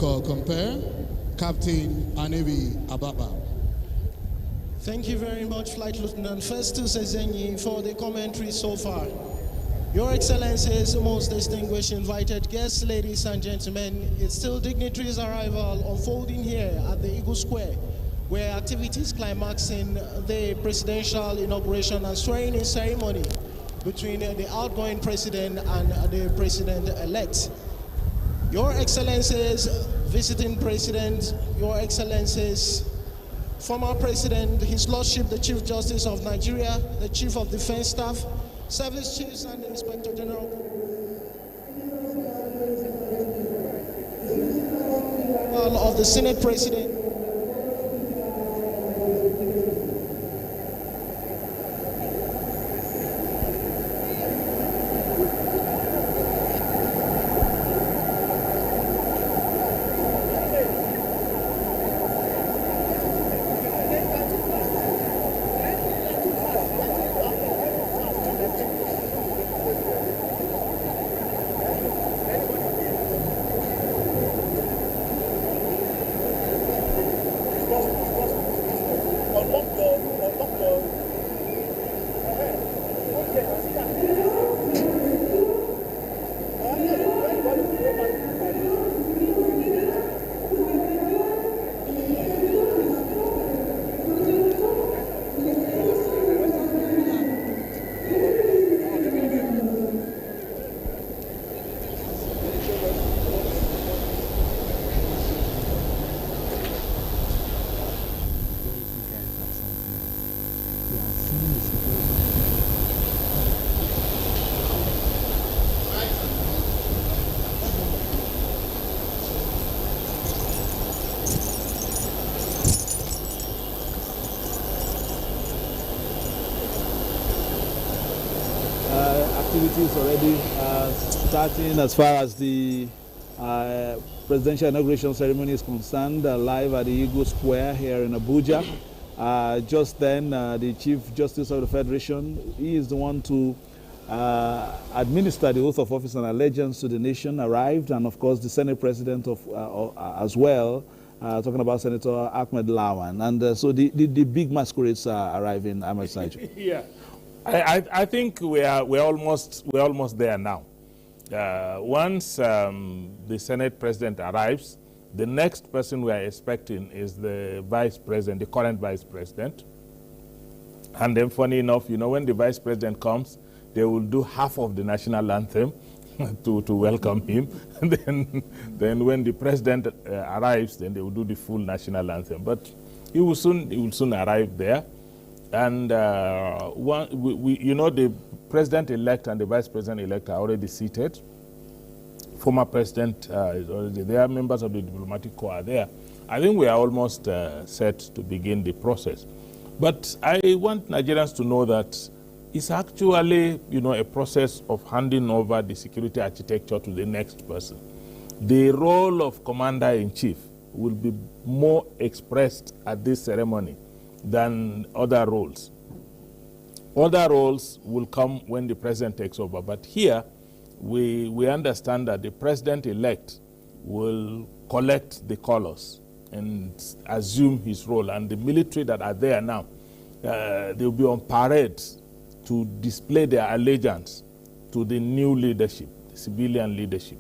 compare Captain Anebi Ababa. Thank you very much, Flight Lieutenant Festus Ezenyi, for the commentary so far. Your Excellencies, most distinguished invited guests, ladies and gentlemen, it's still dignitaries' arrival unfolding here at the Eagle Square, where activities climaxing the presidential inauguration and swearing-in ceremony between the outgoing president and the president-elect. Your Excellencies, visiting president, Your Excellencies, former president, His Lordship, the Chief Justice of Nigeria, the Chief of Defense Staff, Service Chiefs, and the Inspector General of the Senate President. Activities already starting as far as the presidential inauguration ceremony is concerned, live at the Eagle Square here in Abuja. Just then, the Chief Justice of the Federation, he is the one to administer the oath of office and allegiance to the nation, arrived, and of course the Senate President as well, talking about Senator Ahmed Lawan. And so the big masquerades are arriving, Ahmed Sajo. Yeah. I think we're almost there now. Once the Senate President arrives, the next person we are expecting is the Vice President, the current Vice President. And then, funny enough, you know, when the Vice President comes, they will do half of the national anthem to welcome him. then when the President arrives, then they will do the full national anthem. But he will soon arrive there. And you know, the President-elect and the Vice President-elect are already seated. Former President is already there. Members of the diplomatic corps are there. I think we are almost set to begin the process. But I want Nigerians to know that it's actually, you know, a process of handing over the security architecture to the next person. The role of Commander-in-Chief will be more expressed at this ceremony than other roles. Other roles will come when the president takes over, but here we understand that the president-elect will collect the colors and assume his role, and the military that are there now, they'll be on parade to display their allegiance to the new leadership, the civilian leadership.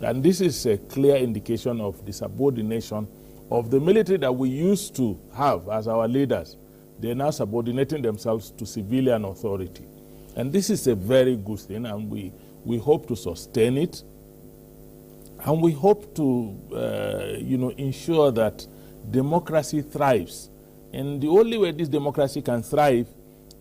And this is a clear indication of the subordination of the military that we used to have as our leaders. They're now subordinating themselves to civilian authority. And this is a very good thing, and we hope to sustain it. And we hope to you know, ensure that democracy thrives. And the only way this democracy can thrive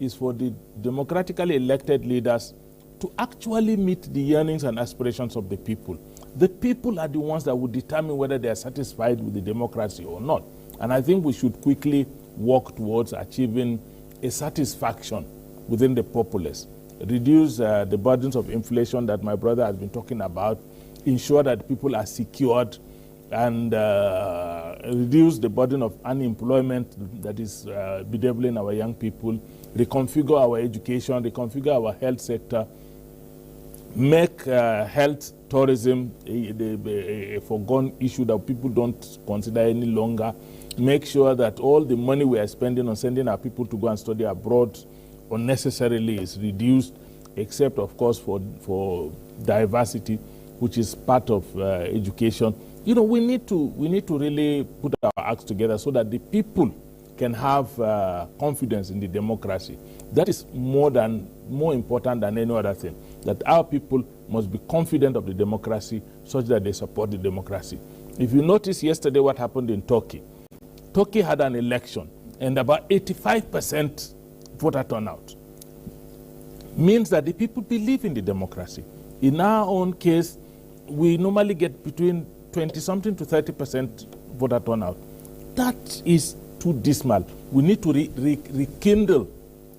is for the democratically elected leaders to actually meet the yearnings and aspirations of the people. The people are the ones that will determine whether they are satisfied with the democracy or not. And I think we should quickly work towards achieving a satisfaction within the populace. Reduce the burdens of inflation that my brother has been talking about, ensure that people are secured, and reduce the burden of unemployment that is bedeviling our young people, reconfigure our education, reconfigure our health sector, make health tourism a foregone issue that people don't consider any longer. Make sure that all the money we are spending on sending our people to go and study abroad unnecessarily is reduced, except, of course, for diversity, which is part of education. You know, we need to really put our acts together so that the people can have confidence in the democracy. That is more important than any other thing. That our people must be confident of the democracy such that they support the democracy. If you notice yesterday what happened in Turkey, Turkey had an election and about 85% voter turnout. Means that the people believe in the democracy. In our own case, we normally get between 20-something to 30% voter turnout. That is too dismal. We need to rekindle,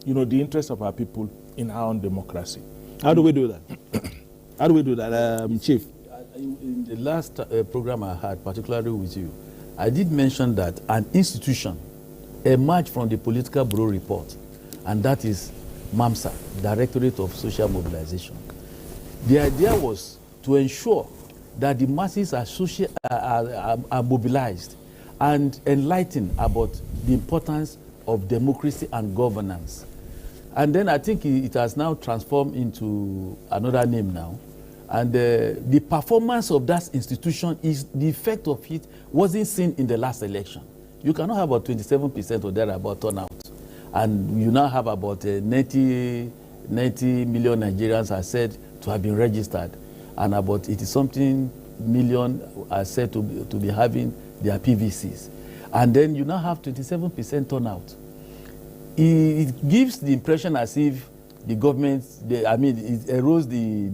the interest of our people in our own democracy. How do we do that? How do we do that, Chief? In the last program I had, particularly with you, I did mention that an institution emerged from the Political Bureau report, and that is MAMSA, Directorate of Social Mobilization. The idea was to ensure that the masses are mobilized and enlightened about the importance of democracy and governance. And then I think it has now transformed into another name now. And the performance of that institution, is the effect of it wasn't seen in the last election. You cannot have about 27% or thereabout turnout. And you now have about 90 million Nigerians are said to have been registered. And about 80-something million are said to be having their PVCs. And then you now have 27% turnout. It gives the impression as if the government, it erodes the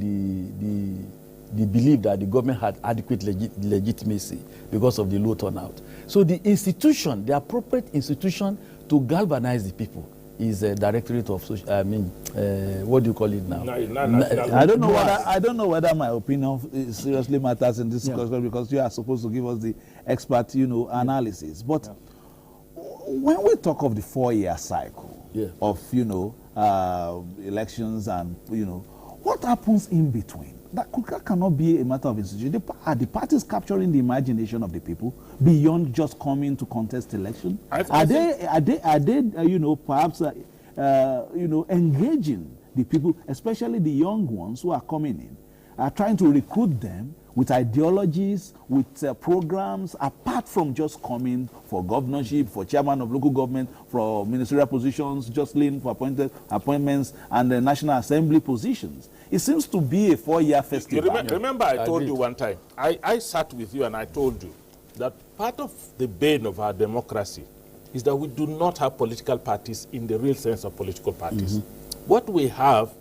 belief that the government had adequate legitimacy because of the low turnout. So the institution, the appropriate institution to galvanize the people is a Directorate of Social, what do you call it now? I don't know whether my opinion seriously matters in this discussion, because you are supposed to give us the expert, analysis. But when we talk of the 4-year cycle of, elections and, what happens in between? That cannot be a matter of institution. Are the parties capturing the imagination of the people beyond just coming to contest election? Are they perhaps engaging the people, especially the young ones who are coming in, trying to recruit them with ideologies, with programs, apart from just coming for governorship, for chairman of local government, for ministerial positions, just lean for appointments, and the National Assembly positions. It seems to be a 4-year festival. Remember I told you one time, I sat with you and I told you that part of the bane of our democracy is that we do not have political parties in the real sense of political parties. What we have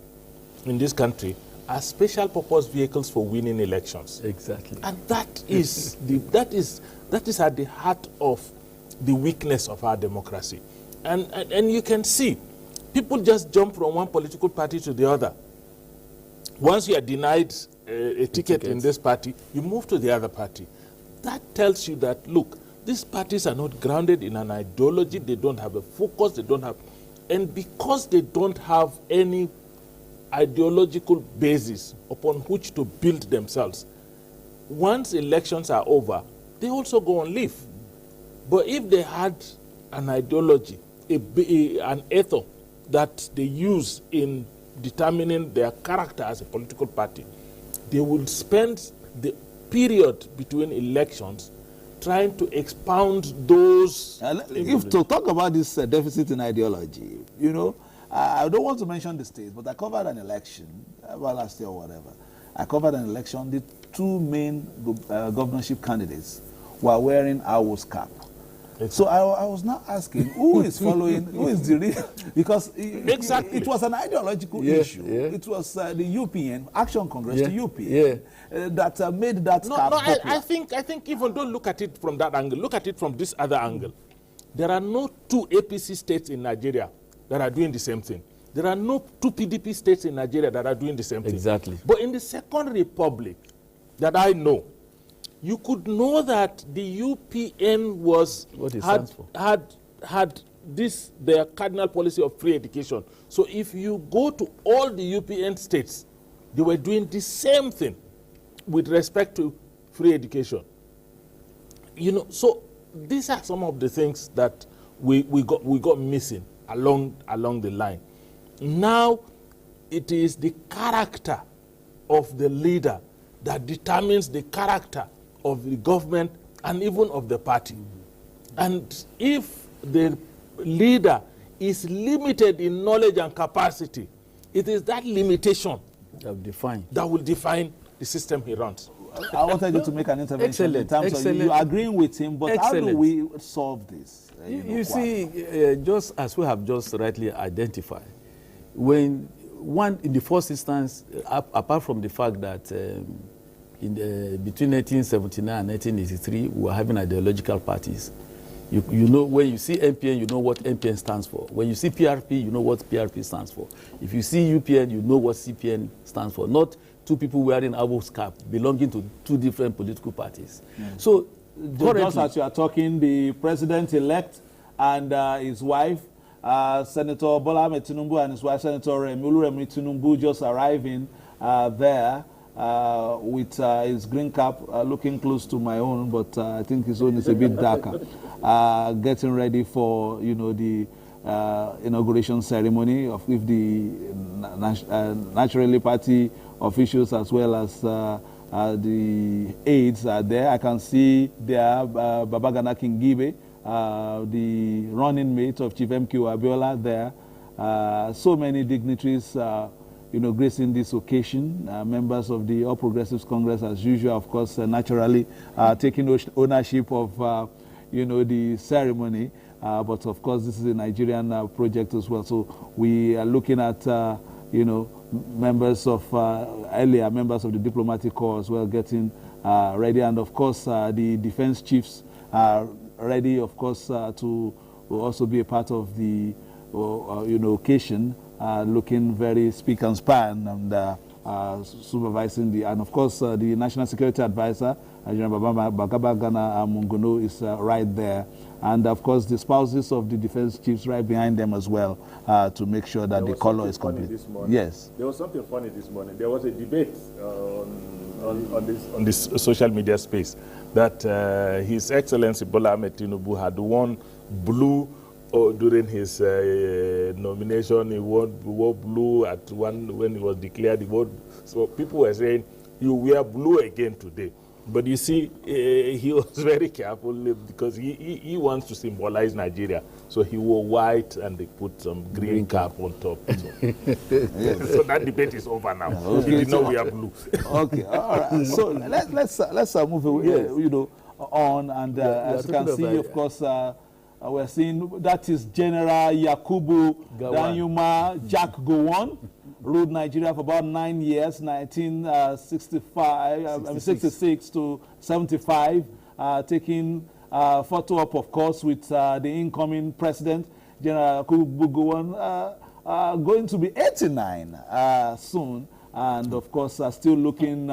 in this country are special purpose vehicles for winning elections. Exactly. And that is at the heart of the weakness of our democracy. And you can see, people just jump from one political party to the other. Once you are denied a ticket in this party, you move to the other party. That tells you that, look, these parties are not grounded in an ideology, they don't have a focus, and because they don't have any ideological basis upon which to build themselves, once elections are over, they also go on leave. But if they had an ideology, an ethos that they use in determining their character as a political party, they will spend the period between elections trying to expound those. If to talk about this deficit in ideology, I don't want to mention the states, but I covered an election, last year or whatever. I covered an election. The two main governorship candidates were wearing Awo's cap. So I was now asking, who is following, who is the real, because it was an ideological issue. It was the UPN, Action Congress, the UPN, that made that cap popular. I think even don't look at it from that angle. Look at it from this other angle. There are no two APC states in Nigeria that are doing the same thing. There are no two PDP states in Nigeria that are doing the same thing. Exactly. But in the Second Republic that I know, you could know that the UPN had their cardinal policy of free education. So if you go to all the UPN states, they were doing the same thing. with respect to free education. You know, so these are some of the things that we got missing along the line. Now it is the character of the leader that determines the character of the government and even of the party. And if the leader is limited in knowledge and capacity, it is that limitation that will define the system he runs. I wanted you to make an intervention in terms of you agreeing with him, but how do we solve this? You see, just as we have just rightly identified, when in the first instance, apart from the fact that between 1979 and 1983, we were having ideological parties. You know, when you see MPN, you know what MPN stands for. When you see PRP, you know what PRP stands for. If you see UPN, you know what CPN stands for. Not two people wearing Abo's cap belonging to two different political parties. So, just as you are talking, the president-elect and his wife, Senator Bola Ahmed Tinubu, and his wife, Senator Oluremi Tinubu, just arriving there with his green cap looking close to my own, but I think his own is a bit darker. Getting ready for, you know, the inauguration ceremony with the National Party officials as well as the aides are there. I can see there Babagana Kingibe, the running mate of Chief MQ Abiola there. So many dignitaries, you know, gracing this occasion. Members of the All Progressives Congress, as usual, of course, naturally taking ownership of, you know, the ceremony. But of course, this is a Nigerian project as well. So we are looking at, you know, members of earlier members of the diplomatic corps as well getting ready, and of course the defense chiefs are ready, of course, to also be a part of the you know, occasion, looking very spick and span and supervising the, and of course the National Security Advisor, General Bagabagana Mungono, is right there. And of course, the spouses of the defense chiefs right behind them as well, to make sure that the color is complete. Yes. There was something funny this morning. There was a debate on this social media space that His Excellency Bola Ahmed Tinubu had worn blue during his nomination. He wore blue at when he was declared. So people were saying, "You wear blue again today." But you see, he was very careful because he wants to symbolize Nigeria. So he wore white and they put some green cap on top. So that debate is over now. Okay, he did not wear blue. Okay, all right. So let's move away, you know, on. And as you can see, of course, we're seeing that is General Yakubu Danyuma Jack Gowon. Ruled Nigeria for about 9 years, 1966 to 75, taking photo up, of course, with the incoming president, General Yakubu Gowon, going to be 89 soon, and of course, still looking,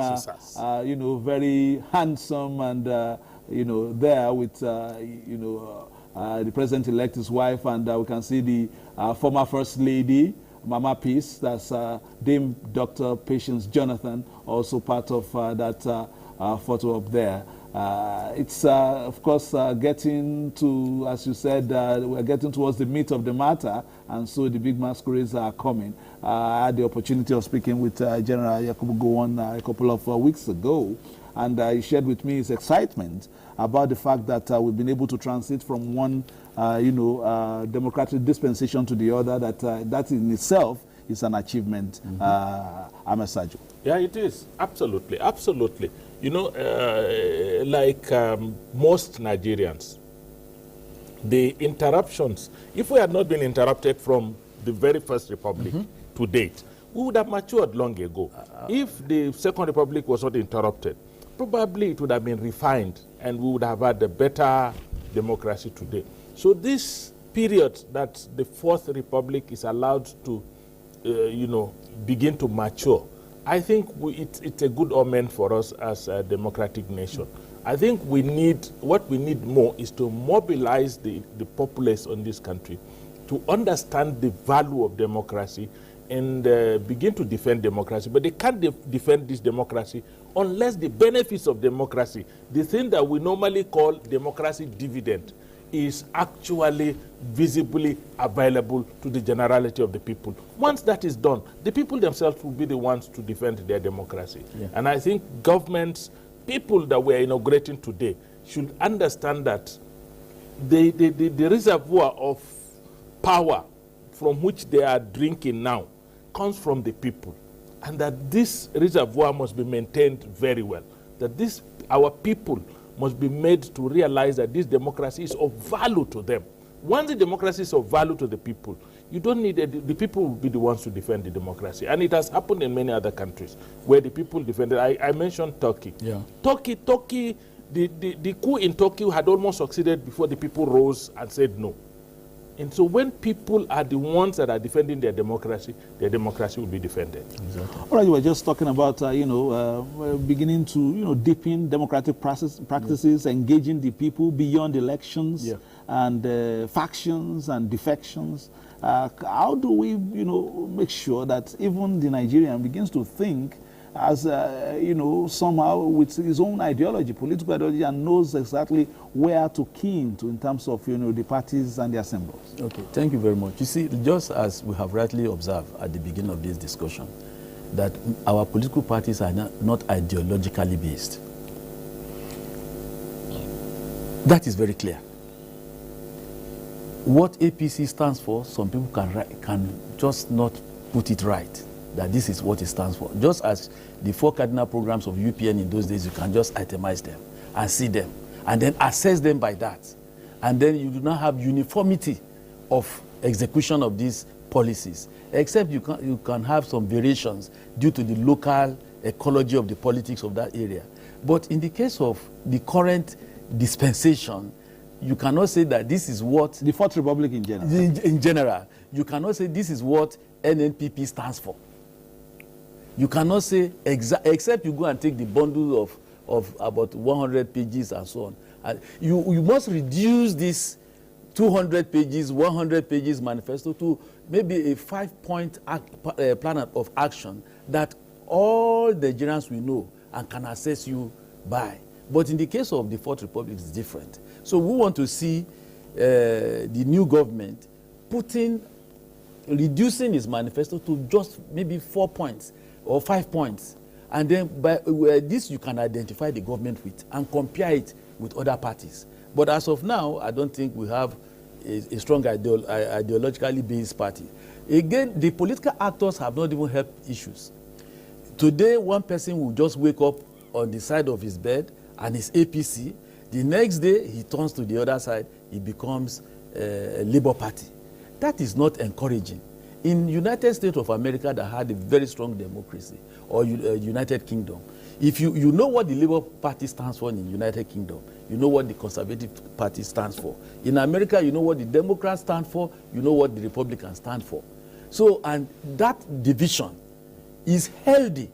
you know, very handsome, and you know, there with, you know, the president-elect, his wife, and we can see the former First Lady, Mama Peace, that's Dame Dr. Patience Jonathan, also part of that photo up there. It's, of course, getting to, as you said, we're getting towards the meat of the matter, and so the big masquerades are coming. I had the opportunity of speaking with General Yakubu Gowon a couple of weeks ago, and he shared with me his excitement about the fact that we've been able to transit from one you know, democratic dispensation to the other, that in itself is an achievement, Amasajo. Yeah, it is. Absolutely, absolutely. You know, like most Nigerians, the interruptions, if we had not been interrupted from the very first republic to date, we would have matured long ago. If the Second Republic was not interrupted, probably it would have been refined and we would have had a better democracy today. So this period that the Fourth Republic is allowed to, you know, begin to mature, I think it's a good omen for us as a democratic nation. I think what we need more is to mobilize the populace on this country to understand the value of democracy and begin to defend democracy, but they can't defend this democracy unless the benefits of democracy, the thing that we normally call democracy dividend, is actually visibly available to the generality of the people. Once that is done, the people themselves will be the ones to defend their democracy. Yeah. And I think governments, people that we're inaugurating today, should understand that the reservoir of power from which they are drinking now comes from the people, and that this reservoir must be maintained very well, that our people must be made to realize that this democracy is of value to them. Once the democracy is of value to the people, you don't need the people will be the ones to defend the democracy. And it has happened in many other countries where the people defended. I mentioned Turkey. Yeah. Turkey, the coup in Turkey had almost succeeded before the people rose and said no. And so when people are the ones that are defending their democracy will be defended. Exactly. All right, you were just talking about, beginning to, deepen democratic practices, engaging the people beyond elections and factions and defections. How do we, make sure that even the Nigerian begins to think as, somehow with his own ideology, political ideology, and knows exactly where to key into in terms of, the parties and their symbols? Okay, thank you very much. You see, just as we have rightly observed at the beginning of this discussion, that our political parties are not ideologically based. That is very clear. What APC stands for, some people can just not put it right, that this is what it stands for. Just as the 4 cardinal programs of UPN in those days, you can just itemize them and see them and then assess them by that. And then you do not have uniformity of execution of these policies, except you can have some variations due to the local ecology of the politics of that area. But in the case of the current dispensation, you cannot say that this is what... The Fourth Republic in general. In general, you cannot say this is what NNPP stands for. You cannot say, except you go and take the bundle of about 100 pages and so on. And you must reduce this 200 pages, 100 pages manifesto to maybe a 5-point plan of action that all the Nigerians will know and can assess you by. But in the case of the Fourth Republic, it's different. So we want to see the new government reducing its manifesto to just maybe 4 points or 5 points. And then by this you can identify the government with and compare it with other parties. But as of now, I don't think we have a strong ideologically based party. Again, the political actors have not even helped issues. Today, one person will just wake up on the side of his bed and is APC. The next day, he turns to the other side, he becomes a Labour Party. That is not encouraging. In United States of America that had a very strong democracy, or United Kingdom, if you know what the Labour Party stands for in United Kingdom, you know what the Conservative Party stands for. In America, you know what the Democrats stand for, you know what the Republicans stand for. So, and that division is healthy.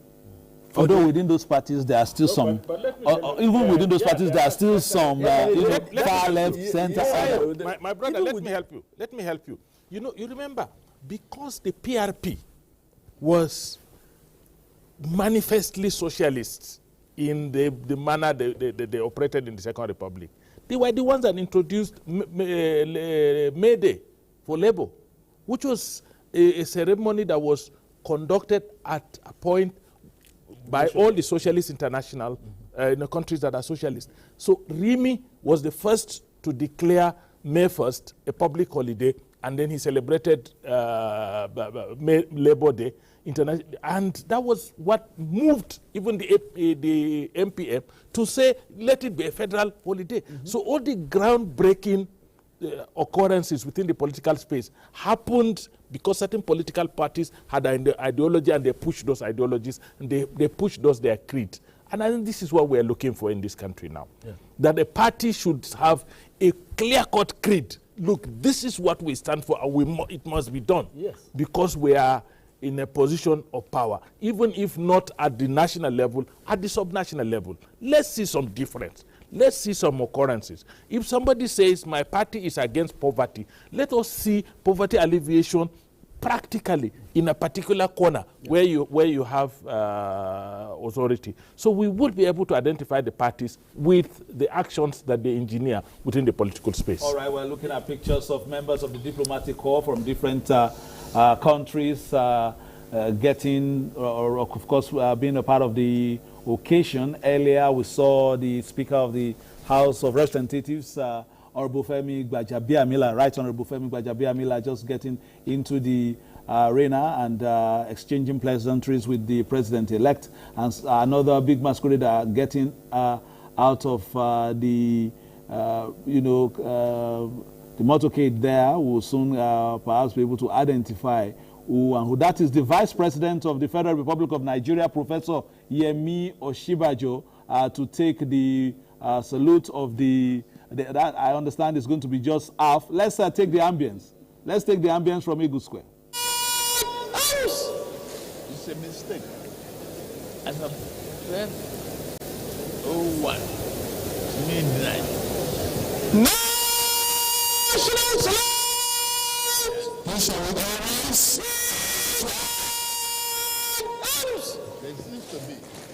Although within those parties there are still some, even within those parties there are still some far left, center. My brother, let me help you. Let me help you. You remember, because the PRP was manifestly socialist in the manner they operated in the Second Republic, they were the ones that introduced May Day for Labour, which was a ceremony that was conducted at a point by all the socialist international in the countries that are socialist. So Rimi was the first to declare May 1st a public holiday, and then he celebrated Labor Day international, and that was what moved even the MPF to say let it be a federal holiday. So all the groundbreaking occurrences within the political space happened because certain political parties had an ideology and they pushed those ideologies and they pushed those their creed. And I think this is what we're looking for in this country now. Yeah. That a party should have a clear-cut creed. Look, this is what we stand for and it must be done. Yes. Because we are in a position of power, even if not at the national level, at the subnational level. Let's see some difference. Let's see some occurrences. If somebody says my party is against poverty, let us see poverty alleviation practically in a particular corner where you have authority. So we would be able to identify the parties with the actions that they engineer within the political space. All right, we're looking at pictures of members of the diplomatic corps from different countries getting, or of course, being a part of the occasion. Earlier, we saw the Speaker of the House of Representatives, Honorable Femi Gbajabiamila, Right Honorable Femi Gbajabiamila, just getting into the arena and exchanging pleasantries with the president-elect, and another big masquerader getting out of the motorcade there. Will soon perhaps be able to identify who and who. That is the Vice President of the Federal Republic of Nigeria, Professor Yemi Oshibajo, to take the salute of that I understand is going to be just half. Let's take the ambience. Let's take the ambience from Eagle Square. It's a mistake. As of 12:01 midnight. National salute! We shall rise. There seems to be